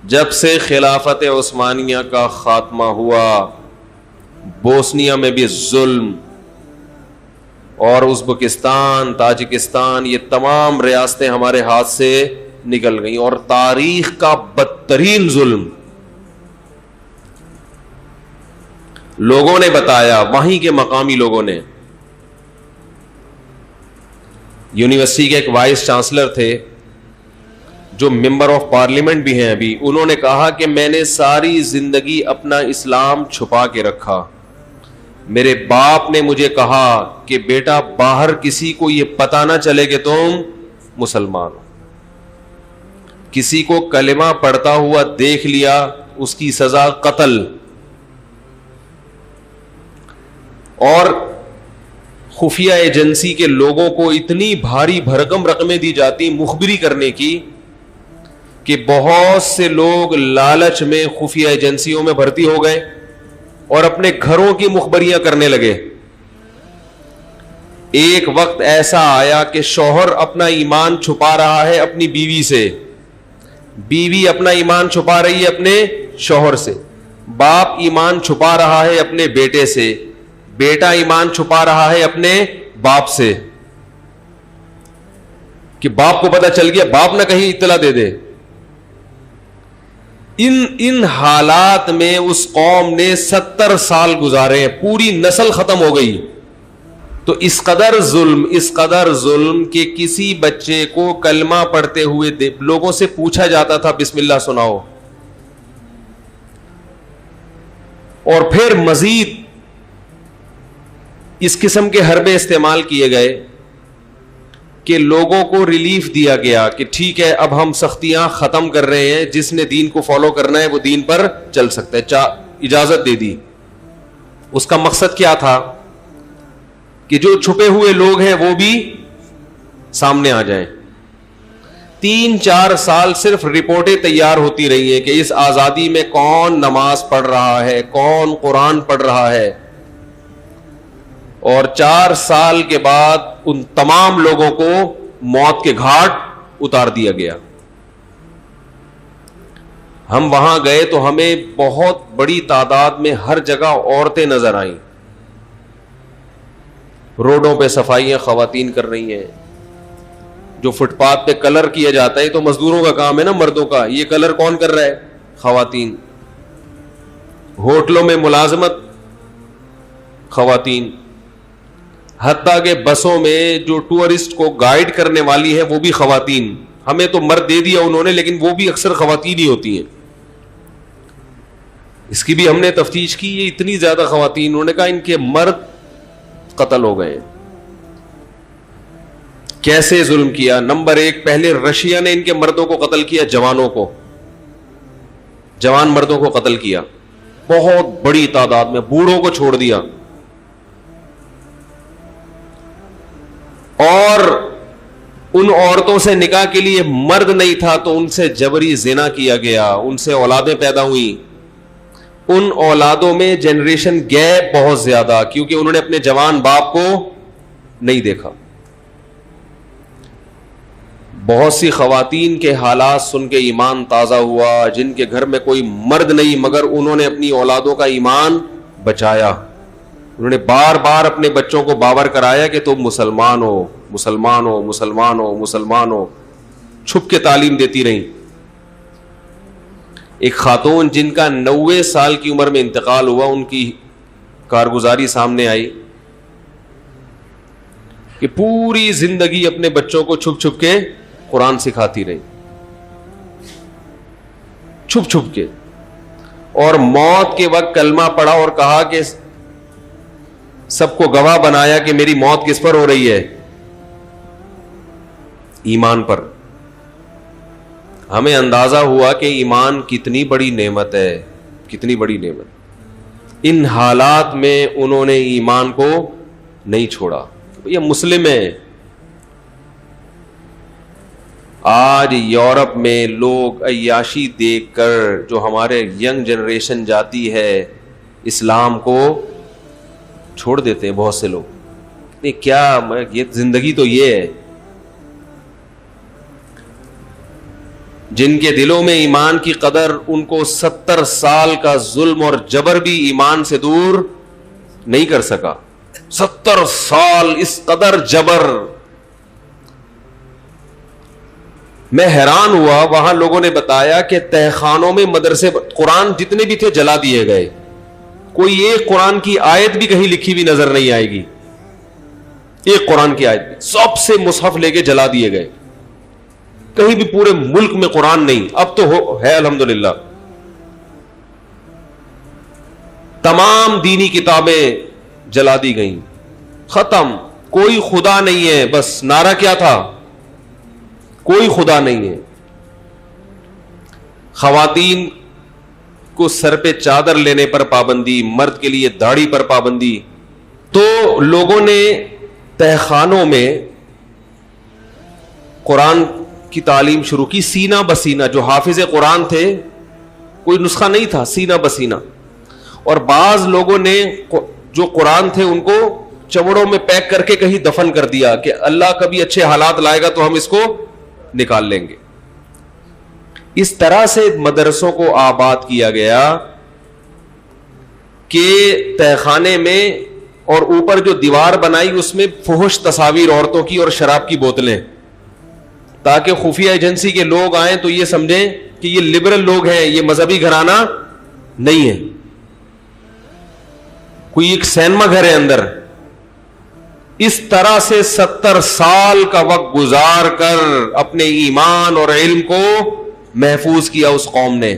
جب سے خلافت عثمانیہ کا خاتمہ ہوا بوسنیا میں بھی ظلم، اور ازبکستان، تاجکستان، یہ تمام ریاستیں ہمارے ہاتھ سے نکل گئیں، اور تاریخ کا بدترین ظلم لوگوں نے بتایا، وہیں کے مقامی لوگوں نے. یونیورسٹی کے ایک وائس چانسلر تھے جو ممبر آف پارلیمنٹ بھی ہیں ابھی، انہوں نے کہا کہ میں نے ساری زندگی اپنا اسلام چھپا کے رکھا. میرے باپ نے مجھے کہا کہ بیٹا باہر کسی کو یہ پتہ نہ چلے کہ تم مسلمان ہو. کسی کو کلمہ پڑھتا ہوا دیکھ لیا اس کی سزا قتل. اور خفیہ ایجنسی کے لوگوں کو اتنی بھاری بھرکم رقمیں دی جاتی مخبری کرنے کی کہ بہت سے لوگ لالچ میں خفیہ ایجنسیوں میں بھرتی ہو گئے اور اپنے گھروں کی مخبریاں کرنے لگے. ایک وقت ایسا آیا کہ شوہر اپنا ایمان چھپا رہا ہے اپنی بیوی سے، بیوی اپنا ایمان چھپا رہی ہے اپنے شوہر سے، باپ ایمان چھپا رہا ہے اپنے بیٹے سے، بیٹا ایمان چھپا رہا ہے اپنے باپ سے کہ باپ کو پتہ چل گیا، باپ نہ کہیں اطلاع دے دے. ان حالات میں اس قوم نے 70 سال گزارے ہیں، پوری نسل ختم ہو گئی. تو اس قدر ظلم کہ کسی بچے کو کلمہ پڑھتے ہوئے لوگوں سے پوچھا جاتا تھا بسم اللہ سناؤ. اور پھر مزید اس قسم کے حربے استعمال کیے گئے کہ لوگوں کو ریلیف دیا گیا کہ ٹھیک ہے اب ہم سختیاں ختم کر رہے ہیں، جس نے دین کو فالو کرنا ہے وہ دین پر چل سکتا ہے، اجازت دے دی. اس کا مقصد کیا تھا کہ جو چھپے ہوئے لوگ ہیں وہ بھی سامنے آ جائیں. 3-4 سال صرف رپورٹیں تیار ہوتی رہی ہیں کہ اس آزادی میں کون نماز پڑھ رہا ہے، کون قرآن پڑھ رہا ہے، اور 4 سال کے بعد ان تمام لوگوں کو موت کے گھاٹ اتار دیا گیا. ہم وہاں گئے تو ہمیں بہت بڑی تعداد میں ہر جگہ عورتیں نظر آئیں، روڈوں پہ صفائیاں خواتین کر رہی ہیں. جو فٹ پاتھ پہ کلر کیا جاتا ہے تو مزدوروں کا کام ہے نا، مردوں کا، یہ کلر کون کر رہا ہے؟ خواتین. ہوٹلوں میں ملازمت خواتین، حتیٰ کہ بسوں میں جو ٹورسٹ کو گائیڈ کرنے والی ہے وہ بھی خواتین. ہمیں تو مرد دے دیا انہوں نے لیکن وہ بھی اکثر خواتین ہی ہوتی ہیں. اس کی بھی ہم نے تفتیش کی، یہ اتنی زیادہ خواتین، انہوں نے کہا ان کے مرد قتل ہو گئے. کیسے ظلم کیا؟ نمبر 1، پہلے رشیا نے ان کے مردوں کو قتل کیا، جوانوں کو، جوان مردوں کو قتل کیا بہت بڑی تعداد میں، بوڑھوں کو چھوڑ دیا. اور ان عورتوں سے نکاح کے لیے مرد نہیں تھا تو ان سے جبری زنا کیا گیا، ان سے اولادیں پیدا ہوئیں. ان اولادوں میں جنریشن گیپ بہت زیادہ، کیونکہ انہوں نے اپنے جوان باپ کو نہیں دیکھا. بہت سی خواتین کے حالات سن کے ایمان تازہ ہوا، جن کے گھر میں کوئی مرد نہیں مگر انہوں نے اپنی اولادوں کا ایمان بچایا. انہوں نے بار بار اپنے بچوں کو باور کرایا کہ تم مسلمان ہو، مسلمان ہو، مسلمان ہو، مسلمان ہو، چھپ کے تعلیم دیتی رہیں. ایک خاتون جن کا 90 سال کی عمر میں انتقال ہوا، ان کی کارگزاری سامنے آئی کہ پوری زندگی اپنے بچوں کو چھپ چھپ کے قرآن سکھاتی رہی، چھپ چھپ کے، اور موت کے وقت کلمہ پڑھا اور کہا کہ سب کو گواہ بنایا کہ میری موت کس پر ہو رہی ہے؟ ایمان پر. ہمیں اندازہ ہوا کہ ایمان کتنی بڑی نعمت ہے، کتنی بڑی نعمت. ان حالات میں انہوں نے ایمان کو نہیں چھوڑا. یہ مسلم ہے. آج یورپ میں لوگ عیاشی دیکھ کر جو ہمارے ینگ جنریشن جاتی ہے اسلام کو چھوڑ دیتے ہیں. بہت سے لوگ کیا یہ زندگی تو یہ ہے. جن کے دلوں میں ایمان کی قدر، ان کو 70 سال کا ظلم اور جبر بھی ایمان سے دور نہیں کر سکا. 70 سال اس قدر جبر. میں حیران ہوا، وہاں لوگوں نے بتایا کہ تہخانوں میں مدرسے قرآن جتنے بھی تھے جلا دیے گئے. کوئی ایک قرآن کی آیت بھی کہیں لکھی ہوئی نظر نہیں آئے گی. ایک قرآن کی آیت بھی، سب سے مصحف لے کے جلا دیے گئے. کہیں بھی پورے ملک میں قرآن نہیں. اب تو ہے الحمدللہ. تمام دینی کتابیں جلا دی گئیں. ختم. کوئی خدا نہیں ہے. بس نعرہ کیا تھا؟ کوئی خدا نہیں ہے. خواتین کو سر پہ چادر لینے پر پابندی، مرد کے لیے داڑھی پر پابندی. تو لوگوں نے تہخانوں میں قرآن کی تعلیم شروع کی سینہ بسینہ. جو حافظ قرآن تھے، کوئی نسخہ نہیں تھا، سینہ بسینہ. اور بعض لوگوں نے جو قرآن تھے ان کو چمڑوں میں پیک کر کے کہیں دفن کر دیا کہ اللہ کبھی اچھے حالات لائے گا تو ہم اس کو نکال لیں گے. اس طرح سے مدرسوں کو آباد کیا گیا کہ تہخانے میں، اور اوپر جو دیوار بنائی اس میں فحش تصاویر عورتوں کی اور شراب کی بوتلیں، تاکہ خفیہ ایجنسی کے لوگ آئیں تو یہ سمجھیں کہ یہ لبرل لوگ ہیں، یہ مذہبی گھرانہ نہیں ہے، کوئی ایک سینما گھر ہے اندر. اس طرح سے 70 سال کا وقت گزار کر اپنے ایمان اور علم کو محفوظ کیا اس قوم نے.